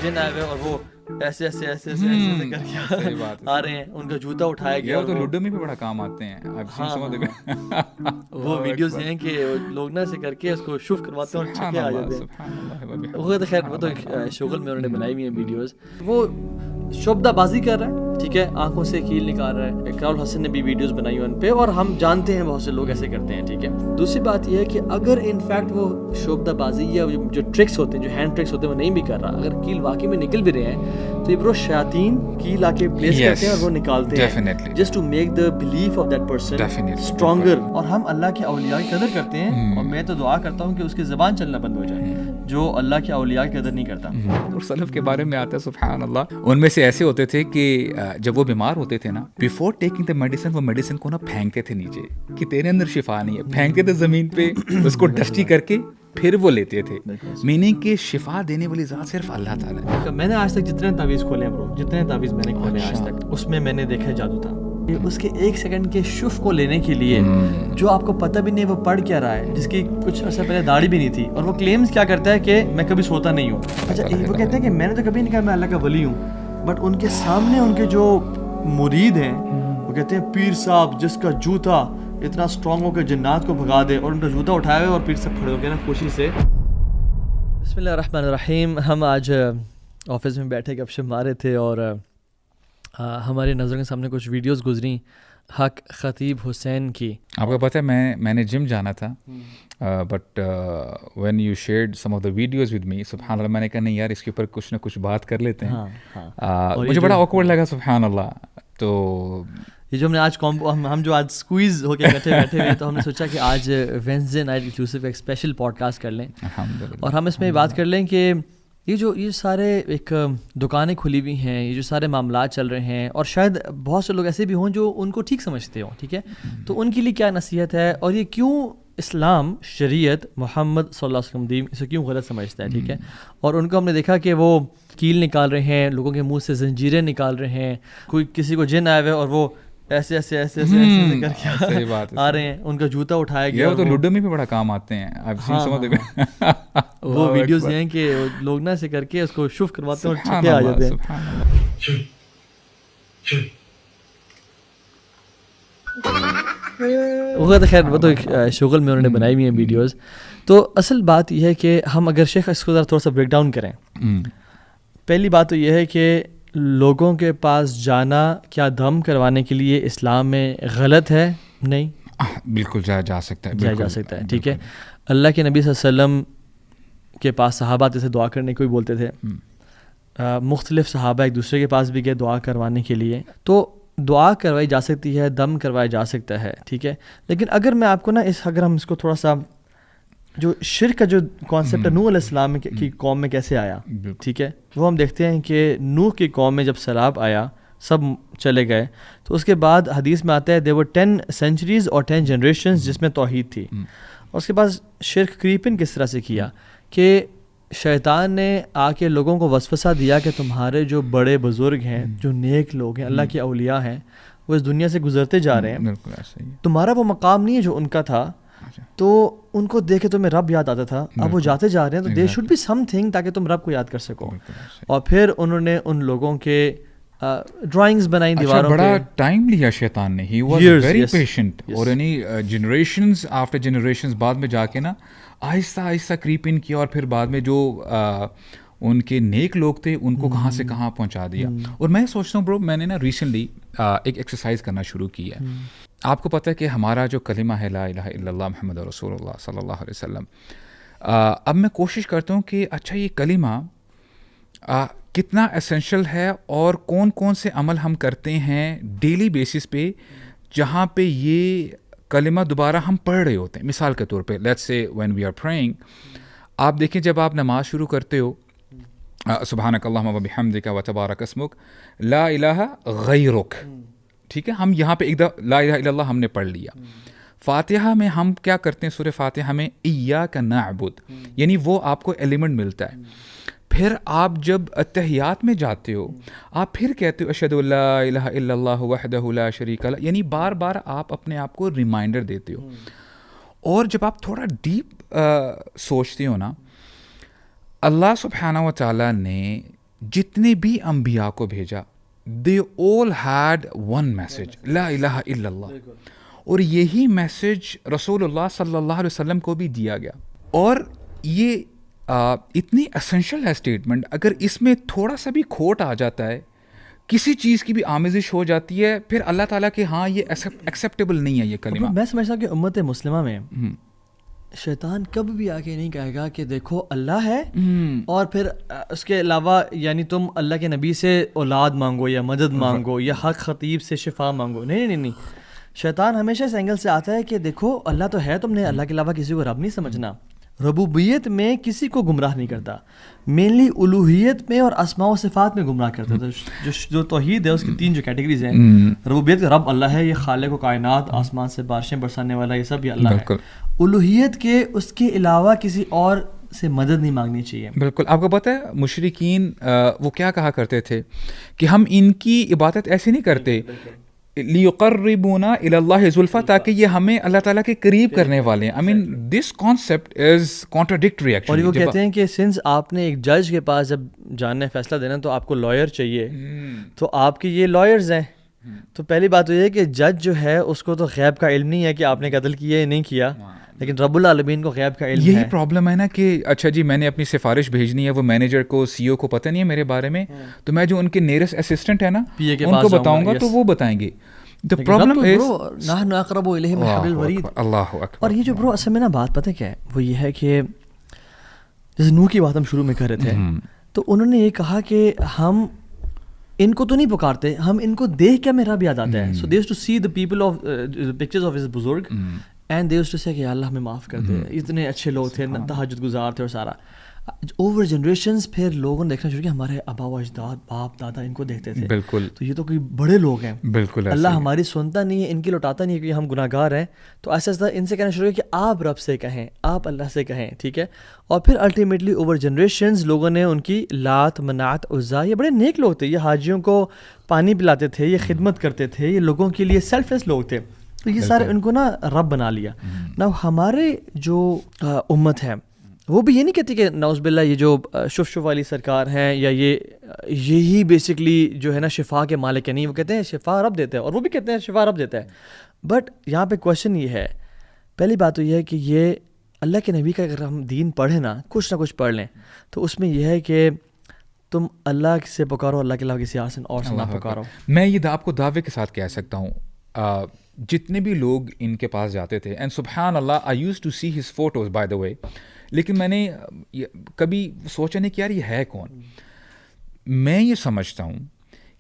جن آئے ہوئے اور وہ ایسے ایسے ایسے ایسے ایسے کر کے آ رہے ہیں, ان کا جوتا اٹھایا گیا. تو لوڈو میں بھی بڑا کام آتے ہیں. وہ ویڈیوز ہیں کہ لوگ نا ایسے کر کے اس کو شوف کرواتے ہیں اور چھکے آ جاتے ہیں. وہ تو خیر وہ تو شغل میں انہوں نے بنائی ہوئی ہیں ویڈیوز. وہ شعبدہ بازی کر رہا ہے, ٹھیک ہے, آنکھوں سے کیل نکال رہا ہے. اقرار الحسن نے بھی ویڈیوز بنائی ان پہ, اور ہم جانتے ہیں بہت سے لوگ ایسے کرتے ہیں, ٹھیک ہے. دوسری بات یہ ہے کہ اگر انفیکٹ وہ شعبدہ بازی یا جو ٹرکس ہوتے ہیں, جو ہینڈ ٹرکس ہوتے ہیں, وہ نہیں بھی کر رہا, اگر کیل واقعی میں نکل بھی رہے ہیں, تو یہ برو شیاطین کیل آ کے پلیس کرتے ہیں اور وہ نکالتے ہیں just to make the belief of that person stronger. اور ہم اللہ کے اولیاء کی قدر کرتے ہیں, اور میں تو دعا کرتا ہوں کہ اس کی زبان چلنا بند ہو جائے جو اللہ کے اولیاء کی قدر نہیں کرتا. اور سلف کے بارے میں آتا ہے سبحان اللہ, ان میں سے ایسے ہوتے تھے کہ جب وہ بیمار ہوتے تھے نا, بیفور ٹیکنگ دا میڈیسن, وہ میڈیسن کو نا پھینکتے تھے نیچے کہ تیرے اندر شفا نہیں ہے, پھینکتے تھے زمین پہ, اس کو ڈسٹی کر کے پھر وہ لیتے تھے. میننگ کہ شفا دینے والی ذات صرف اللہ تعالیٰ ہے. میں نے آج تک جتنے تعویذ کھولے ہیں برو, جتنے تعویذ میں نے کھولے آج تک, اس میں میں نے دیکھا جادو تھا. اس کے ایک سیکنڈ کے شف کو لینے کے لیے جو آپ کو پتہ بھی نہیں وہ پڑھ کیا رہا ہے, جس کی کچھ عرصہ پہلے داڑھی بھی نہیں تھی, اور وہ کلیمز کیا کرتا ہے کہ میں کبھی سوتا نہیں ہوں. اچھا وہ کہتے ہیں کہ میں نے تو کبھی نہیں کہا میں اللہ کا ولی ہوں, بٹ ان کے سامنے ان کے جو مرید ہیں وہ کہتے ہیں پیر صاحب جس کا جوتا اتنا اسٹرانگ ہو کہ جنات کو بھگا دے, اور ان کا جوتا اٹھائے ہوئے اور پیر صاحب کھڑے ہو گئے نا خوشی سے. بسم اللہ الرحمن الرحیم. ہم آج آفس میں بیٹھے گپ شپ مارے تھے, اور ہماری نظروں کے سامنے کچھ ویڈیوز گزریں حق خطیب حسین کی. آپ کو پتہ ہے میں نے جم جانا تھا, but when you shared some of the videos with me, سبحان اللہ, میں نے کہا نہیں یار اس کے اوپر کچھ نہ کچھ بات کر لیتے ہیں. مجھے بڑا آکورڈ لگا سبحان اللہ. تو یہ جو ہم نے آج ہم جو آج اسکویز ہو کے بیٹھے ہوئے, تو ہم نے سوچا کہ آج وینسڈے نائٹ ایکسکلوسیو ایک اسپیشل پوڈ کاسٹ کر لیں, اور ہم اس میں بات کر لیں کہ یہ سارے ایک دکانیں کھلی ہوئی ہیں, یہ جو سارے معاملات چل رہے ہیں, اور شاید بہت سے لوگ ایسے بھی ہوں جو ان کو ٹھیک سمجھتے ہوں, ٹھیک ہے, تو ان کے لیے کیا نصیحت ہے, اور یہ کیوں اسلام شریعت محمد صلی اللہ علیہ وسلم دین اسے کیوں غلط سمجھتا ہے, ٹھیک ہے. اور ان کو ہم نے دیکھا کہ وہ کیل نکال رہے ہیں, لوگوں کے منہ سے زنجیریں نکال رہے ہیں, کوئی کسی کو جن آئے ہوئے اور وہ ایسے ایسے ایسے ایسے ایسے کر کے آ رہے ہیں, ان کا جوتا اٹھایا گیا. وہ تو لوڈو میں بھی بڑا کام آتے ہیں. وہ ویڈیوز ہیں کہ لوگ نا ایسے کر کے اس کو شف کرواتے ہیں اور چھکے آ جاتے ہیں. وہ تو خیر وہ تو شغل میں انہوں نے بنائی ہوئی ہیں ویڈیوز. تو اصل بات یہ ہے کہ ہم اگر شیخ اس کو ذرا تھوڑا سا بریک ڈاؤن کریں, پہلی بات تو یہ ہے کہ لوگوں کے پاس جانا کیا دم کروانے کے لیے اسلام میں غلط ہے؟ نہیں, بالکل جا سکتا ہے, ٹھیک ہے. اللہ کے نبی صلی اللہ علیہ وسلم کے پاس صحابہ سے دعا کرنے کو بھی بولتے تھے, مختلف صحابہ ایک دوسرے کے پاس بھی گئے دعا کروانے کے لیے, تو دعا کروائی جا سکتی ہے, دم کروایا جا سکتا ہے, ٹھیک ہے. لیکن اگر میں آپ کو نا اگر ہم اس کو تھوڑا سا جو شرک کا جو کانسیپٹ ہے نوح علیہ السلام کی قوم میں کیسے آیا, ٹھیک ہے, وہ ہم دیکھتے ہیں کہ نوح کی قوم میں جب سیلاب آیا سب چلے گئے, تو اس کے بعد حدیث میں آتا ہے there were 10 centuries اور 10 generations جس میں توحید تھی. اور اس کے بعد شرک کریپن کس طرح سے کیا کہ شیطان نے آ کے لوگوں کو وسوسہ دیا کہ تمہارے جو بڑے بزرگ ہیں, جو نیک لوگ ہیں, اللہ کے اولیاء ہیں, وہ اس دنیا سے گزرتے جا رہے ہیں, تمہارا وہ مقام نہیں ہے جو ان کا تھا, تو ان کو دیکھے تمہیں رب یاد آتا تھا, اب وہ جاتے جا رہے ہیں, تو there should be something تاکہ تم رب کو یاد کر سکو. اور پھر انہوں نے ان لوگوں کے ڈرائنگز بنائی دیواروں پہ. بڑا ٹائم لیا شیطان نے, ہی واز ویری پیشنٹ, اور یعنی جنریشنز آفٹر جنریشنز بعد میں جا کے نا آہستہ آہستہ کریپ ان کیا, اور پھر بعد میں جو ان کے نیک لوگ تھے ان کو کہاں سے کہاں پہنچا دیا. اور میں سوچتا ہوں برو, میں نے نا ریسنٹلی ایک ایکسرسائز کرنا شروع کی ہے. آپ کو پتہ ہے کہ ہمارا جو کلمہ ہے لا الہ الا اللہ محمد رسول اللہ صلی اللہ علیہ وسلم, اب میں کوشش کرتا ہوں کہ اچھا یہ کلمہ کتنا اسینشل ہے, اور کون کون سے عمل ہم کرتے ہیں ڈیلی بیسس پہ جہاں پہ یہ کلمہ دوبارہ ہم پڑھ رہے ہوتے ہیں. مثال کے طور پہ let's say when we are praying, آپ دیکھیں جب آپ نماز شروع کرتے ہو, سبحانک اللہم و بحمدک و تبارک اسمک لا الہ غیرک, ٹھیک ہے, ہم یہاں پہ ایک دفعہ لا الہ الا اللہ ہم نے پڑھ لیا. فاتحہ میں ہم کیا کرتے ہیں, سورہ فاتحہ میں ایاک نعبد, یعنی وہ آپ کو ایلیمنٹ ملتا ہے. پھر آپ جب اتحیات میں جاتے ہو آپ پھر کہتے ہو اشہد ان لا الہ الا اللہ وحدہ لا شریک لہ, یعنی بار بار آپ اپنے آپ کو ریمائنڈر دیتے ہو. اور جب آپ تھوڑا ڈیپ سوچتے ہو نا, اللہ سبحانہ و تعالیٰ نے جتنے بھی انبیاء کو بھیجا they all had one message, لا الہ الا اللہ, اور یہی میسج رسول اللہ صلی اللہ علیہ وسلم کو بھی دیا گیا. اور یہ اتنی اسینشل ہے اسٹیٹمنٹ, اگر اس میں تھوڑا سا بھی کھوٹ آ جاتا ہے, کسی چیز کی بھی آمیزش ہو جاتی ہے, پھر اللہ تعالیٰ کہ ہاں یہ ایکسیپٹیبل نہیں ہے یہ کلمہ. میں سمجھتا ہوں کہ امت مسلمہ میں شیطان کب بھی آ کے نہیں کہے گا کہ دیکھو اللہ ہے اور پھر اس کے علاوہ یعنی تم اللہ کے نبی سے اولاد مانگو یا مدد مانگو یا حق خطیب سے شفا مانگو. نہیں, شیطان ہمیشہ اس اینگل سے آتا ہے کہ دیکھو اللہ تو ہے, تم نے اللہ کے علاوہ کسی کو رب نہیں سمجھنا. ربوبیت میں کسی کو گمراہ نہیں کرتا, مینلی الوہیت میں اور اسماء و صفات میں گمراہ کرتا ہے. جو توحید ہے اس کی 3 جو کیٹیگریز ہیں, ربوبیت کا رب اللہ ہے, یہ خالق و کائنات, آسمان سے بارشیں برسانے والا, یہ سب یہ اللہ ہے. الوہیت کے اس کے علاوہ کسی اور سے مدد نہیں مانگنی چاہیے. بالکل. آپ کو پتہ ہے مشرکین وہ کیا کہا کرتے تھے کہ ہم ان کی عبادت ایسے نہیں کرتے لیقربونا الی اللہ زلفیٰ, تاکہ یہ ہمیں اللہ تعالیٰ کے قریب کرنے والے ہیں. I mean this concept is contradictory actually. اور وہ کہتے ہیں کہ سنس آپ نے ایک جج کے پاس جب جاننا فیصلہ دینا تو آپ کو لائر چاہیے, تو آپ کے یہ لائرز ہیں. تو پہلی بات تو یہ ہے کہ جج جو ہے اس کو تو غیب کا علم نہیں ہے کہ آپ نے قتل کیا یا نہیں کیا, لیکن رب العالمین کو غیب کا علم ہے. یہی پرابلم ہے نا کہ اچھا جی میں نے اپنی سفارش بھیجنی ہے, وہ مینیجر کو سی او کو پتہ نہیں ہے میرے بارے میں, تو میں جو ان کے نیئرسٹ اسسٹنٹ ہے نا ان کو بتاؤں گا تو وہ بتائیں گے. The problem is نحن اقرب الیہ من حبل الورید. اللہ اکبر. اور یہ جو برو اصل میں نا بات پتہ کیا ہے, وہ یہ ہے کہ جیسے نوح کی بات ہم شروع میں کر رہے تھے, تو انہوں نے یہ کہا کہ ہم ان کو تو نہیں پکارتے, ہم ان کو دیکھ کے ہمیں رب یاد آتا ہے. So they used to see the people of the pictures of his بزرگ and they used to say کہ اللہ ہمیں معاف کر دے, اتنے اچھے لوگ تھے, تہجد گزار تھے اور سارا. اوور جنریشنز پھر لوگوں نے دیکھنا شروع کیا, ہمارے آبا و اجداد باپ دادا ان کو دیکھتے تھے. بالکل. تو یہ تو کوئی بڑے لوگ ہیں, بالکل اللہ ہماری سنتا نہیں ہے, ان کی لوٹاتا نہیں ہے کہ ہم گناہ گار ہیں. تو ایسا ایسا ان سے کہنا شروع کیا کہ آپ رب سے کہیں, آپ اللہ سے کہیں, ٹھیک ہے. اور پھر الٹیمیٹلی اوور جنریشنز لوگوں نے ان کی لات منات عزا, یہ بڑے نیک لوگ تھے, یہ حاجیوں کو پانی پلاتے تھے, یہ خدمت کرتے تھے, یہ لوگوں کے لیے سیلف لیس لوگ تھے. تو یہ سارے ان کو نا رب بنا لیا. نا ہمارے جو امت ہے وہ بھی یہ نہیں کہتی کہ نعوذ باللہ یہ جو شف والی سرکار ہیں یا یہی بیسکلی جو ہے نا شفا کے مالک ہے. نہیں, وہ کہتے ہیں شفا رب دیتا ہے, اور وہ بھی کہتے ہیں شفا رب دیتا ہے. بٹ یہاں پہ کویشچن یہ ہے, پہلی بات تو یہ ہے کہ یہ اللہ کے نبی کا اگر ہم دین پڑھیں نا, کچھ نہ کچھ پڑھ لیں, تو اس میں یہ ہے کہ تم اللہ سے پکارو, اللہ کے علاوہ کسی اور سے نہ پکارو. میں یہ آپ کو دعوے کے ساتھ کہہ سکتا ہوں, جتنے بھی لوگ ان کے پاس جاتے تھے, اینڈ سبحان اللہ I used to see his photos by the way, لیکن میں نے کبھی سوچا نہیں کہ یار یہ ہے کون. میں یہ سمجھتا ہوں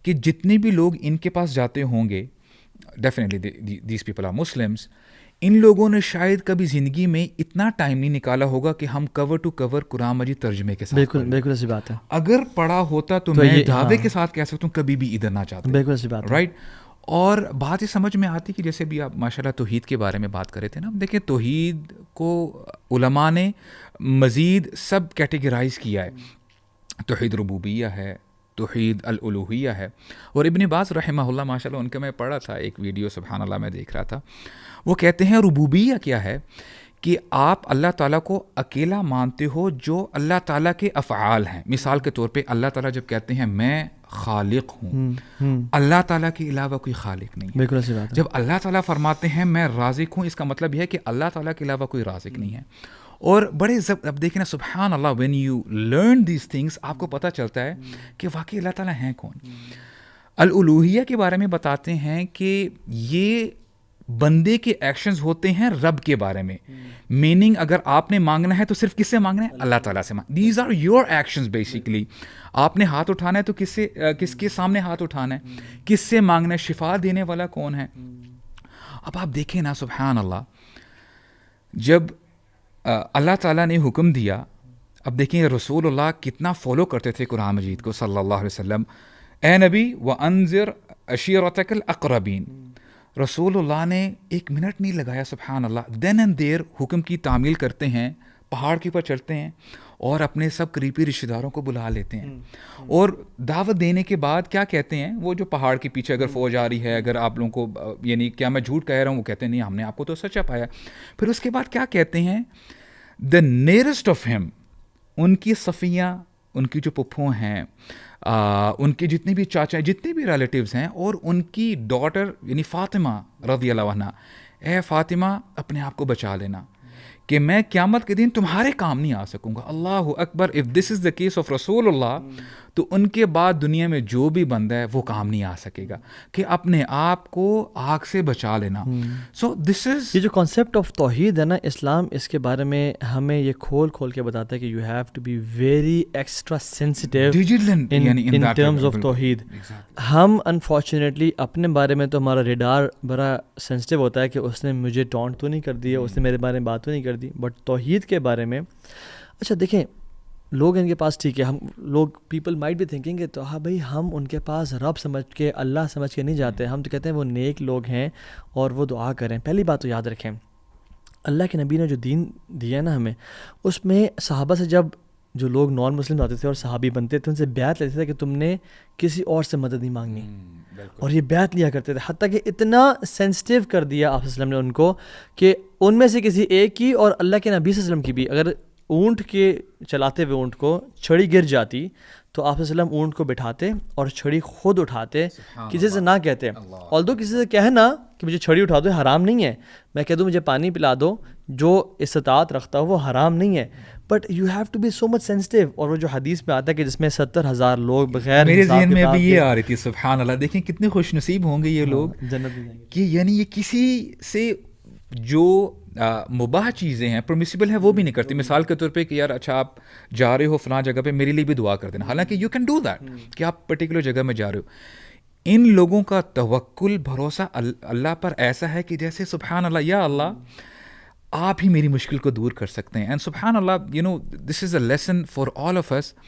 کہ جتنے بھی لوگ ان کے پاس جاتے ہوں گے, definitely these people are Muslims, ان لوگوں نے شاید کبھی زندگی میں اتنا ٹائم نہیں نکالا ہوگا کہ ہم کور ٹو کور قرآن مجید ترجمے کے ساتھ. بالکل ایسی بات ہے. اگر پڑھا ہوتا تو میں دعوے کے ساتھ کہہ سکتا ہوں کبھی بھی ادھر نہ چاہتا. بالکل ایسی بات, رائٹ. اور بات یہ سمجھ میں آتی کہ جیسے بھی آپ ماشاء اللہ توحید کے بارے میں بات کرے تھے نا, دیکھیں توحید کو علماء نے مزید سب کیٹیگرائز کیا ہے. توحید ربوبیہ ہے, توحید الالوہیہ ہے, اور ابن باز رحمہ اللہ ماشاء اللہ ان کا میں پڑھا تھا ایک ویڈیو, سبحان اللہ میں دیکھ رہا تھا, وہ کہتے ہیں ربوبیہ کیا ہے کہ آپ اللہ تعالیٰ کو اکیلا مانتے ہو جو اللہ تعالیٰ کے افعال ہیں. مثال کے طور پہ اللہ تعالیٰ جب کہتے ہیں میں خالق ہوں, اللہ تعالیٰ کے علاوہ کوئی خالق نہیں ہے. بالکل ایسی بات ہے. جب اللہ تعالیٰ فرماتے ہیں میں رازق ہوں, اس کا مطلب یہ ہے کہ اللہ تعالیٰ کے علاوہ کوئی رازق نہیں ہے. اور بڑے اب دیکھیں نا سبحان اللہ, when you learn these things آپ کو پتہ چلتا ہے کہ واقعی اللہ تعالیٰ ہیں کون. الالوہیہ کے بارے میں بتاتے ہیں کہ یہ بندے کے ایکشنز ہوتے ہیں رب کے بارے میں, میننگ اگر آپ نے مانگنا ہے تو صرف کس سے مانگنا ہے, اللہ تعالیٰ سے. These are your actions basically. آپ نے ہاتھ اٹھانا ہے تو کس کے سامنے ہاتھ اٹھانا ہے, کس سے مانگنا ہے, شفا دینے والا کون ہے. اب آپ دیکھیں نا سبحان اللہ, جب اللہ تعالیٰ نے حکم دیا, اب دیکھیں رسول اللہ کتنا فالو کرتے تھے قرآن مجید کو صلی اللہ علیہ وسلم. اے نبی وانذر عشیرتک الاقربین, رسول اللہ نے ایک منٹ نہیں لگایا سبحان اللہ, دین اینڈ دیر حکم کی تعمیل کرتے ہیں, پہاڑ کے اوپر چڑھتے ہیں اور اپنے سب قریبی رشتہ داروں کو بلا لیتے ہیں, اور دعوت دینے کے بعد کیا کہتے ہیں, وہ جو پہاڑ کے پیچھے اگر فوج آ رہی ہے, اگر آپ لوگوں کو یعنی کیا میں جھوٹ کہہ رہا ہوں, وہ کہتے ہیں نہیں ہم نے آپ کو تو سچا پایا. پھر اس کے بعد کیا کہتے ہیں, دا نیئرسٹ آف ہم, ان کی صفیہ ان کی جو پپھوں ہیں, ان کے جتنے بھی چاچا جتنے بھی ریلیٹیوز ہیں, اور ان کی ڈاٹر یعنی فاطمہ رضی اللہ عنہ, اے فاطمہ اپنے آپ کو بچا لینا کہ میں قیامت کے دن تمہارے کام نہیں آ سکوں گا. اللہ اکبر. If this is the case of رسول اللہ, تو ان کے بعد دنیا میں جو بھی بندہ ہے وہ کام نہیں آ سکے گا, کہ اپنے آپ کو آگ سے بچا لینا. سو دس از یہ جو کانسیپٹ آف توحید ہے نا, اسلام اس کے بارے میں ہمیں یہ کھول کھول کے بتاتا ہے کہ you have to be very extra sensitive in terms of توحید. ہم انفارچونیٹلی اپنے بارے میں تو ہمارا ریڈار بڑا سینسٹیو ہوتا ہے کہ اس نے مجھے ٹونٹ تو نہیں کر دیا, اس نے میرے بارے میں بات تو نہیں کر دی, بٹ توحید کے بارے میں اچھا دیکھیں لوگ ان کے پاس ٹھیک ہے, ہم لوگ پیپل مائٹ بھی تھنکنگ کہ تو ہاں بھائی ہم ان کے پاس رب سمجھ کے اللہ سمجھ کے نہیں جاتے, ہم تو کہتے ہیں وہ نیک لوگ ہیں اور وہ دعا کریں. پہلی بات تو یاد رکھیں, اللہ کے نبی نے جو دین دیا نا ہمیں, اس میں صحابہ سے جب جو لوگ نان مسلم آتے تھے اور صحابی بنتے تھے ان سے بیعت لیتے تھے کہ تم نے کسی اور سے مدد نہیں مانگنی, اور یہ بیعت لیا کرتے تھے. حتیٰ کہ اتنا سینسٹیو کر دیا آپ صلی اللہ علیہ وسلم نے ان کو کہ ان میں سے کسی ایک کی اور اللہ کے نبی صلی اللہ علیہ وسلم کی بھی اگر اونٹ کے چلاتے ہوئے اونٹ کو چھڑی گر جاتی تو آپ صلی اللہ علیہ وسلم اونٹ کو بٹھاتے اور چھڑی خود اٹھاتے, کسی سے نہ کہتے. although کسی سے کہنا کہ مجھے چھڑی اٹھا دو حرام نہیں ہے, میں کہہ دوں مجھے پانی پلا دو, جو استطاعت رکھتا ہو وہ حرام نہیں ہے, but you have to be so much sensitive. اور وہ جو حدیث میں آتا ہے کہ جس میں 70,000 لوگ بغیر میرے ذہن میں ابھی یہ آ رہی تھی, سبحان اللہ, دیکھیں کتنے خوش نصیب ہوں گے یہ لوگ جنت میں جائیں گے, کہ یعنی یہ کسی سے جو مباح چیزیں ہیں پرمیسیبل ہیں وہ بھی نہیں کرتی. مثال کے طور پہ کہ یار اچھا آپ جا رہے ہو فلاں جگہ پہ, میرے لیے بھی دعا کر دینا, حالانکہ یو کین ڈو دیٹ کہ آپ پرٹیکولر جگہ میں جا رہے ہو. ان لوگوں کا توکل بھروسہ اللہ پر ایسا ہے کہ جیسے سبحان اللہ, یا اللہ آپ ہی میری مشکل کو دور کر سکتے ہیں. اینڈ سبحان اللہ, you know this is a lesson for all of us.